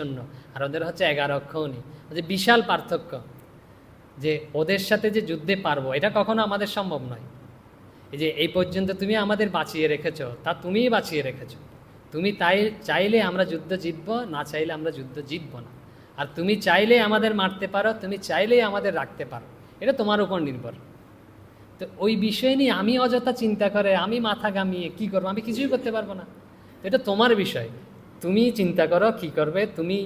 জন্য, আর ওদের হচ্ছে 11 অক্ষৌনি। যে বিশাল পার্থক্য, যে ওদের সাথে যে যুদ্ধে পারবো এটা কখনো আমাদের সম্ভব নয়। এই যে এই পর্যন্ত তুমি আমাদের বাঁচিয়ে রেখেছো, তা তুমিই বাঁচিয়ে রেখেছো। তুমি তাই চাইলে আমরা যুদ্ধ জিতবো, না চাইলে আমরা যুদ্ধ জিতবো না। আর তুমি চাইলে আমাদের মারতে পারো, তুমি চাইলেই আমাদের রাখতে পারো, এটা তোমার উপর নির্ভর। তো ওই বিষয় নিয়ে আমি অযথা চিন্তা করে আমি মাথা ঘামিয়ে কী করবো, আমি কিছুই করতে পারবো না। তো এটা তোমার বিষয়, তুমি চিন্তা করো কী করবে, তুমি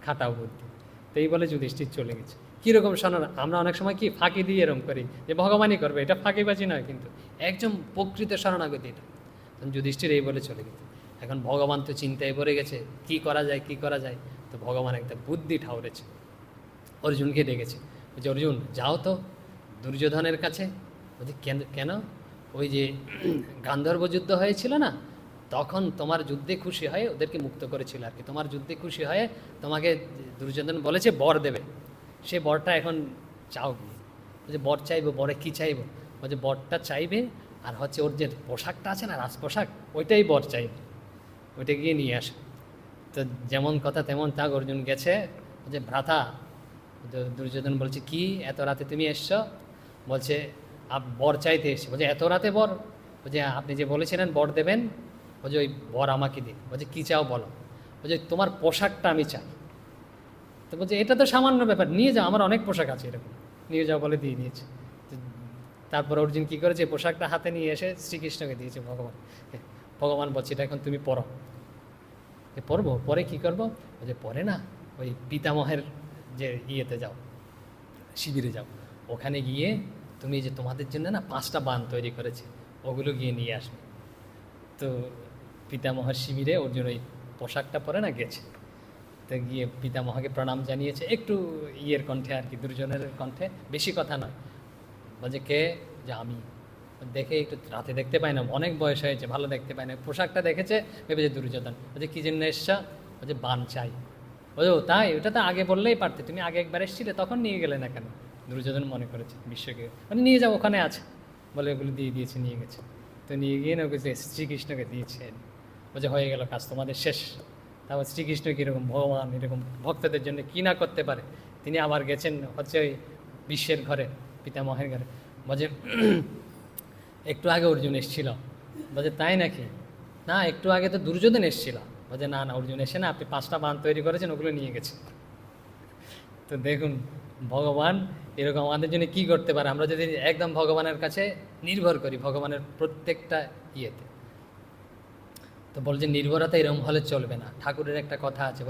খাটাও বুদ্ধি। তো এই বলে যুধিষ্ঠির চলে গেছে। কীরকম শোনো না, আমরা অনেক সময় কি ফাঁকি দিয়ে এরম করি যে ভগবানই করবে, এটা ফাঁকিবাজি নয়, কিন্তু একজন প্রকৃত শরণাগতি এটা। তখন যুধিষ্ঠির এই বলে চলে গেছে। এখন ভগবান তো চিন্তায় পড়ে গেছে, কি করা যায় কি করা যায়। তো ভগবান একটা বুদ্ধি ঠাউরেছে, অর্জুনকে ডেকেছে। বলছে অর্জুন যাও তো দুর্যোধনের কাছে। বলছে কেন কেন? ওই যে গান্ধর্ব যুদ্ধ হয়েছিল না, তখন তোমার যুদ্ধে খুশি হয়ে ওদেরকে মুক্ত করেছিল আর কি। তোমার যুদ্ধে খুশি হয়ে তোমাকে দুর্যোধন বলেছে বর দেবে, সে বরটা এখন চাও গিয়ে। বলছে বর চাইবো, বরে কী চাইবো? বলছে বরটা চাইবে, আর হচ্ছে ওর যে পোশাকটা আছে না রাজ পোশাক, ওইটাই বর চাইবে, ওইটা গিয়ে নিয়ে আসে। তো যেমন কথা তেমন তা অর্জুন গেছে। বলছে ভ্রাতা, দুর্যোধন বলছে কি এত রাতে তুমি এসছো? বলছে বর চাইতে এসছি। বলছে এত রাতে বর? বলছে আপনি যে বলেছিলেন বর দেবেন। বলছে ওই বর আমাকে দিন। বলছে কী চাও বলো? বলছে তোমার পোশাকটা আমি চাই। তো বলছে এটা তো সামান্য ব্যাপার, নিয়ে যাও, আমার অনেক পোশাক আছে এরকম, নিয়ে যাও বলে দিয়ে দিয়েছে। তারপর অর্জুন কী করেছে, পোশাকটা হাতে নিয়ে এসে শ্রীকৃষ্ণকে দিয়েছে। ভগবান ভগবান বলছে এটা এখন তুমি পরো। পরবো, পরে কি করবো? বলছে পরে না, ওই পিতামহের যে ইয়েতে যাও, শিবিরে যাও, ওখানে গিয়ে তুমি যে তোমাদের জন্য না 5টা বান তৈরি করেছে, ওগুলো গিয়ে নিয়ে আসবে। তো পিতামহের শিবিরে অর্জুন ওই পোশাকটা পরে না গেছে। তো গিয়ে পিতামহকে প্রণাম জানিয়েছে, একটু ইয়ের কণ্ঠে আর কি, দুর্জনের কণ্ঠে, বেশি কথা নয়। বলছে কে? যে আমি। দেখে একটু রাতে দেখতে পাই না, অনেক বয়স হয়েছে, ভালো দেখতে পাই না, পোশাকটা দেখেছে, ভেবেছে দুর্যোধন। বলছে কী জন্য এসছা? বলছে বান চাই। বলছে ও তাই, ওটা তো আগে বললেই পারতে, তুমি আগে একবার এসেছিলে, তখন নিয়ে গেলে না কেন? দুর্যোধন মনে করেছে বিশ্বকে, মানে নিয়ে যাও, ওখানে আছে বলে ওগুলো দিয়ে দিয়েছে, নিয়ে গেছে। তো নিয়ে গিয়ে না ওকে শ্রীকৃষ্ণকে দিয়েছে। বলছে হয়ে গেল কাজ তোমাদের শেষ। তারপর শ্রীকৃষ্ণ কীরকম ভগবান, এরকম ভক্তদের জন্য কী না করতে পারে। তিনি আবার গেছেন হচ্ছে ওই বিশ্বের ঘরে, পিতামহের ঘরে। বলছে একটু আগে অর্জুন এসেছিল। বলছে তাই নাকি? না একটু আগে তো দুর্যোধন এসেছিল। বলছে না না, অর্জুন এসে না, আপনি 5টা বান তৈরি করেছেন, ওগুলো নিয়ে গেছে। তো দেখুন ভগবান এরকম আমাদের জন্য কী করতে পারে, আমরা যদি একদম ভগবানের কাছে নির্ভর করি, ভগবানের প্রত্যেকটা ইয়েতে। তো বলছে নির্ভরতা এরকম হলে চলবে না। ঠাকুরের একটা কথা আছে,